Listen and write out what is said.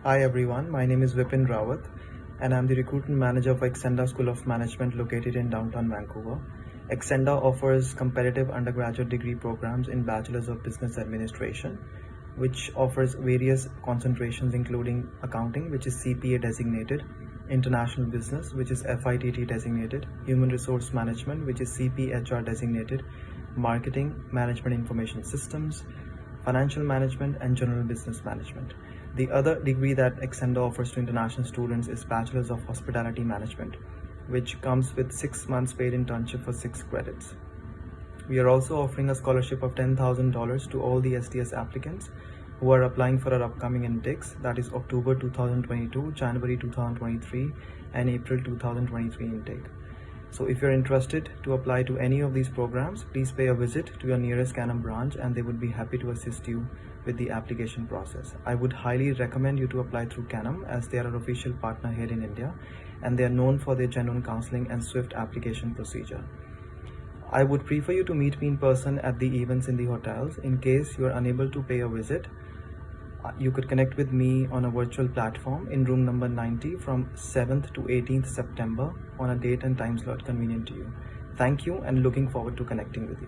Hi everyone, my name is Vipin Rawat and I'm the Recruitment Manager for Acsenda School of Management located in downtown Vancouver. Acsenda offers competitive undergraduate degree programs in Bachelor's of Business Administration, which offers various concentrations including accounting, which is CPA designated, international business, which is FITT designated, human resource management, which is CPHR designated, marketing, management information systems, financial management, and general business management. The other degree that Acsenda offers to international students is Bachelor's of Hospitality Management, which comes with 6 months paid internship for 6 credits. We are also offering a scholarship of $10,000 to all the STS applicants who are applying for our upcoming intakes, that is October 2022, January 2023, and April 2023 intake. So if you're interested to apply to any of these programs, please pay a visit to your nearest Canam branch and they would be happy to assist you with the application process. I would highly recommend you to apply through Canam as they are our official partner here in India and they are known for their genuine counseling and swift application procedure. I would prefer you to meet me in person at the events in the hotels. In case you are unable to pay a visit, you could connect with me on a virtual platform in room number 90 from 7th to 18th September on a date and time slot convenient to you. Thank you and looking forward to connecting with you.